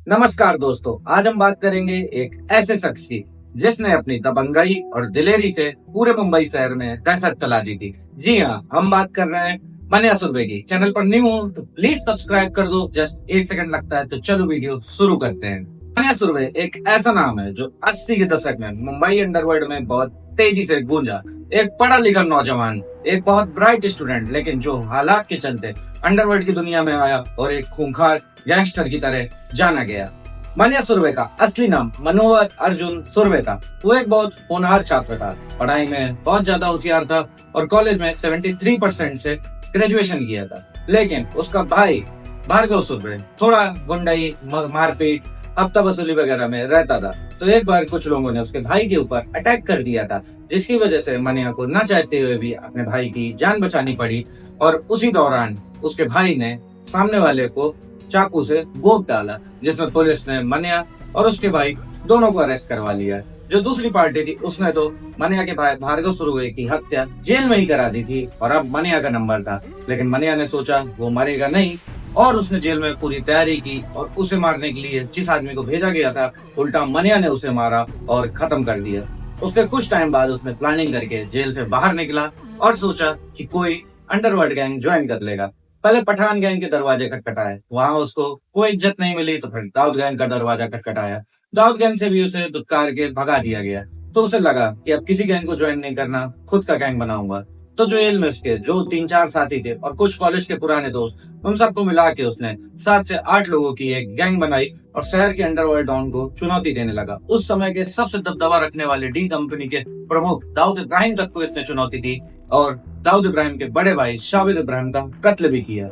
नमस्कार दोस्तों, आज हम बात करेंगे एक ऐसे शख्स की जिसने अपनी दबंगई और दिलेरी से पूरे मुंबई शहर में दहशत फैला दी थी। जी हाँ, हम बात कर रहे हैं मन्या सुरभि की। चैनल पर न्यू हो तो प्लीज सब्सक्राइब कर दो। जस्ट 1 सेकंड लगता है, तो चलो वीडियो शुरू करते हैं। मन्या सुरभि एक ऐसा नाम है जो 80 के दशक में मुंबई अंडरवर्ल्ड में बहुत तेजी से गूंजा। एक पढ़ा लिखा नौजवान, एक बहुत ब्राइट स्टूडेंट, लेकिन जो हालात के चलते अंडरवर्ल्ड की दुनिया में आया और एक खूंखार गैंगस्टर की तरह जाना गया। मन्या सुरभि का असली नाम मनोहर अर्जुन सुरभि था। वो एक बहुत होनहार छात्र था, पढ़ाई में बहुत ज्यादा होशियार था और कॉलेज में 73% से ग्रेजुएशन किया था। लेकिन उसका भाई भार्गव सुरभि थोड़ा गुंडाई, मारपीट, हफ्ता वसूली वगैरह में रहता था। तो एक बार कुछ लोगों ने उसके भाई के ऊपर अटैक कर दिया था, जिसकी वजह से मन्या को न चाहते हुए भी अपने भाई की जान बचानी पड़ी। और उसी दौरान उसके भाई ने सामने वाले को चाकू से गोद डाला, जिसमें पुलिस ने मन्या और उसके भाई दोनों को अरेस्ट करवा लिया। जो दूसरी पार्टी थी उसने तो मन्या के भाई भार्गव सुरभि की हत्या जेल में ही करा दी थी और अब मन्या का नंबर था। लेकिन मन्या ने सोचा वो मरेगा नहीं और उसने जेल में पूरी तैयारी की और उसे मारने के लिए जिस आदमी को भेजा गया था, उल्टा मन्या ने उसे मारा और खत्म कर दिया। उसके कुछ टाइम बाद उसने प्लानिंग करके जेल से बाहर निकला और सोचा कि कोई अंडरवर्ल्ड गैंग ज्वाइन कर लेगा। पहले पठान गैंग के दरवाजे खटखटाए, वहां उसको कोई इज्जत नहीं मिली, तो फिर दाऊद गैंग का दरवाजा खटखटाया। दाऊद गैंग से भी उसे दुत्कार के भगा दिया गया। तो उसे लगा कि अब किसी गैंग को ज्वाइन नहीं करना, खुद का गैंग बनाऊंगा। तो जेल में उसके जो 3-4 साथी थे और कुछ कॉलेज के पुराने दोस्त, उन सबको मिला के उसने 7 से 8 लोगों की एक गैंग बनाई और शहर के अंडरवर्ल्ड डॉन को चुनौती देने लगा। उस समय के सबसे दबदबा रखने वाले डी कंपनी के प्रमुख दाऊद इब्राहिम तक को इसने चुनौती दी और दाऊद इब्राहिम के बड़े भाई शाबिर इब्राहिम का कत्ल भी किया।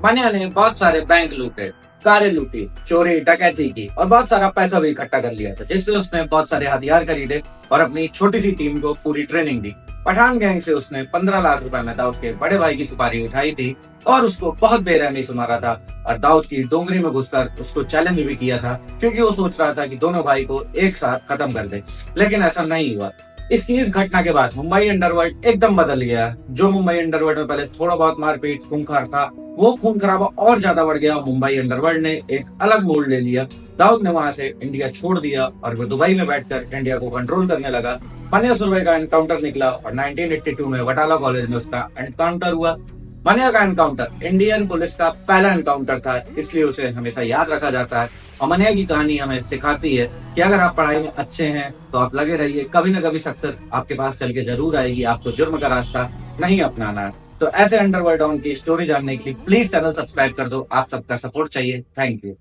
मन्या ने बहुत सारे बैंक लूटे, कारें लूटी, चोरी डकैती की और बहुत सारा पैसा भी इकट्ठा कर लिया था, जिससे उसने बहुत सारे हथियार खरीदे और अपनी छोटी सी टीम को पूरी ट्रेनिंग दी। पठान गैंग से उसने 15 लाख रुपए में दाऊद के बड़े भाई की सुपारी उठाई थी और उसको बहुत बेरहमी से मारा था और दाऊद की डोंगरी में घुसकर उसको चैलेंज भी किया था, क्योंकि वो सोच रहा था कि दोनों भाई को एक साथ खत्म कर दे। लेकिन ऐसा नहीं हुआ। इस घटना के बाद मुंबई अंडरवर्ल्ड एकदम बदल गया। जो मुंबई अंडरवर्ल्ड में पहले थोड़ा बहुत मारपीट खूंखार था, वो खून खराबा और ज्यादा बढ़ गया। मुंबई अंडरवर्ल्ड ने एक अलग मोड़ ले लिया। दाऊद ने वहां से इंडिया छोड़ दिया और वो दुबई में बैठकर इंडिया को कंट्रोल करने लगा। मन्या सुरभि का एनकाउंटर निकला और 1982 में वटाला कॉलेज में उसका एनकाउंटर हुआ। मन्या का एनकाउंटर इंडियन पुलिस का पहला एनकाउंटर था, इसलिए उसे हमेशा याद रखा जाता है। और मन्या की कहानी हमें सिखाती है कि अगर आप पढ़ाई में अच्छे हैं तो आप लगे रहिए, कभी न कभी सक्सेस आपके पास चल के जरूर आएगी। आपको जुर्म का रास्ता नहीं अपनाना है। तो ऐसे अंडरवर्ल्ड डॉन की स्टोरी जानने के लिए प्लीज चैनल सब्सक्राइब कर दो। आप सबका सपोर्ट चाहिए। Thank you.